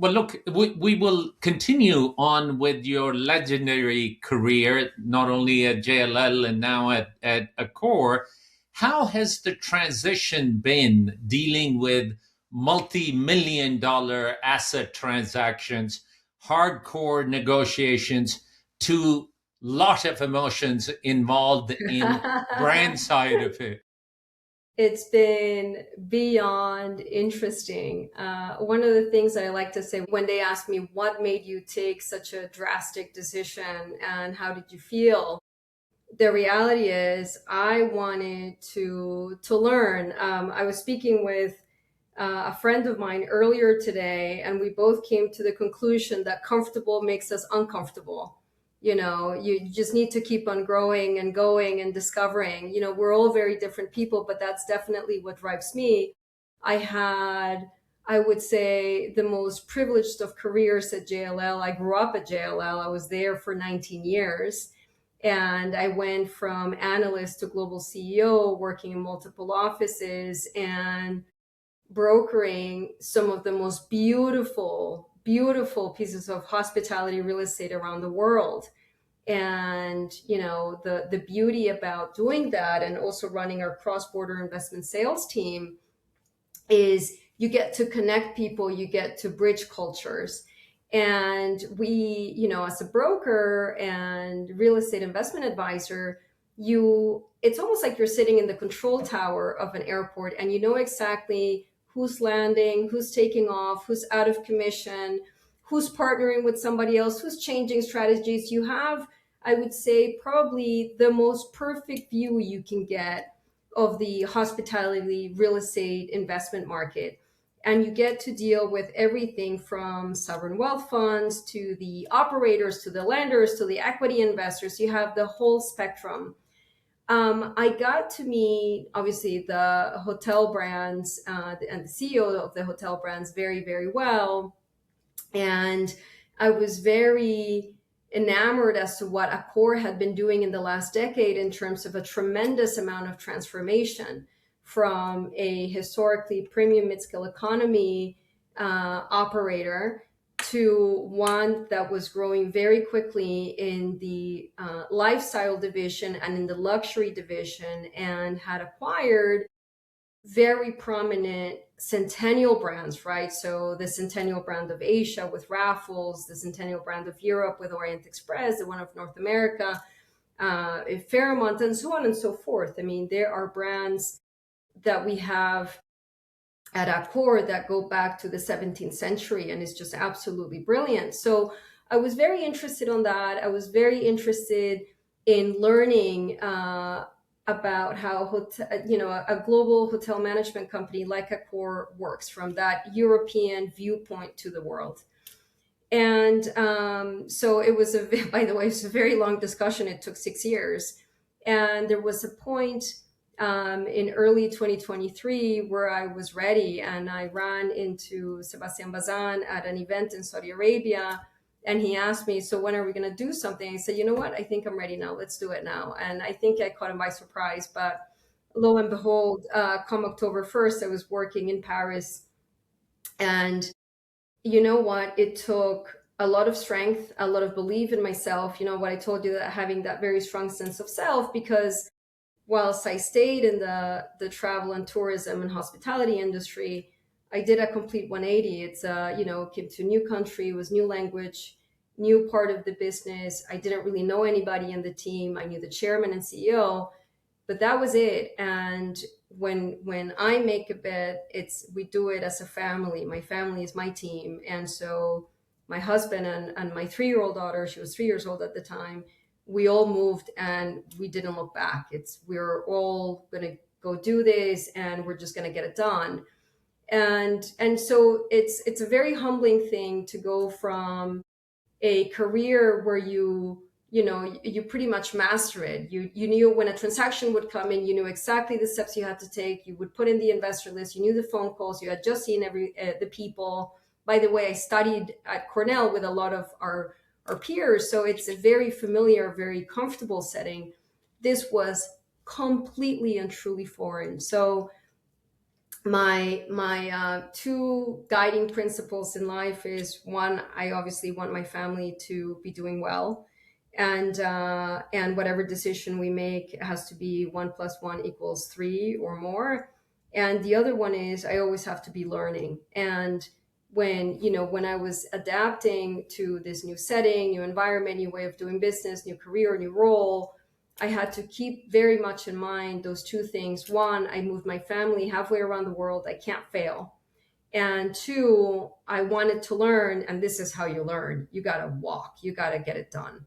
Well, look, we will continue on with your legendary career, not only at JLL and now at Accor. How has the transition been dealing with multi-million dollar asset transactions, hardcore negotiations, to lot of emotions involved in brand side of it? It's been beyond interesting. One of the things that I like to say when they ask me, what made you take such a drastic decision and how did you feel? The reality is I wanted to learn. I was speaking with a friend of mine earlier today, and we both came to the conclusion that comfortable makes us uncomfortable. You just need to keep on growing and going and discovering. We're all very different people, but that's definitely what drives me. I had, I would say, the most privileged of careers at JLL. I grew up at JLL. I was there for 19 years. And I went from analyst to global CEO, working in multiple offices and brokering some of the most beautiful, beautiful pieces of hospitality real estate around the world. And the beauty about doing that and also running our cross-border investment sales team is you get to connect people, you get to bridge cultures. And we, as a broker and real estate investment advisor, it's almost like you're sitting in the control tower of an airport and you know exactly who's landing, who's taking off, who's out of commission, who's partnering with somebody else, who's changing strategies. You have, I would say, probably the most perfect view you can get of the hospitality real estate investment market. And you get to deal with everything from sovereign wealth funds to the operators, to the lenders, to the equity investors. You have the whole spectrum. I got to meet, obviously, the hotel brands and the CEO of the hotel brands very, very well. And I was very enamored as to what Accor had been doing in the last decade in terms of a tremendous amount of transformation from a historically premium mid-scale economy operator to one that was growing very quickly in the lifestyle division and in the luxury division, and had acquired very prominent centennial brands, right? So the centennial brand of Asia with Raffles, the centennial brand of Europe with Orient Express, the one of North America, Fairmont, and so on and so forth. I mean, there are brands that we have at Accor that go back to the 17th century, and it's just absolutely brilliant. So I was very interested on that. I was very interested in learning about how a global hotel management company like Accor works from that European viewpoint to the world. And so it was by the way, it was a very long discussion. It took 6 years. And there was a point in early 2023 where I was ready, and I ran into Sebastian Bazan at an event in Saudi Arabia. And he asked me, so when are we going to do something? I said, you know what? I think I'm ready now. Let's do it now. And I think I caught him by surprise. But lo and behold, come October 1st, I was working in Paris. And you know what? It took a lot of strength, a lot of belief in myself. You know what I told you, that having that very strong sense of self, because whilst I stayed in the travel and tourism and hospitality industry, I did a complete 180. It's came to a new country, was new language, new part of the business. I didn't really know anybody in the team. I knew the chairman and CEO, but that was it. And when I make a bet, we do it as a family. My family is my team. And so my husband and my 3-year-old daughter, she was 3 years old at the time, we all moved and we didn't look back. We're all going to go do this and we're just going to get it done. And so it's a very humbling thing to go from a career where you pretty much master it. You knew when a transaction would come in, you knew exactly the steps you had to take. You would put in the investor list, you knew the phone calls, you had just seen the people. By the way, I studied at Cornell with a lot of our peers, so it's a very familiar, very comfortable setting. This was completely and truly foreign. So My two guiding principles in life is, one, I obviously want my family to be doing well, and whatever decision we make has to be 1 + 1 = 3 or more. And the other one is, I always have to be learning. And when I was adapting to this new setting, new environment, new way of doing business, new career, new role, I had to keep very much in mind those two things. One, I moved my family halfway around the world. I can't fail. And two, I wanted to learn, and this is how you learn. You got to walk. You got to get it done.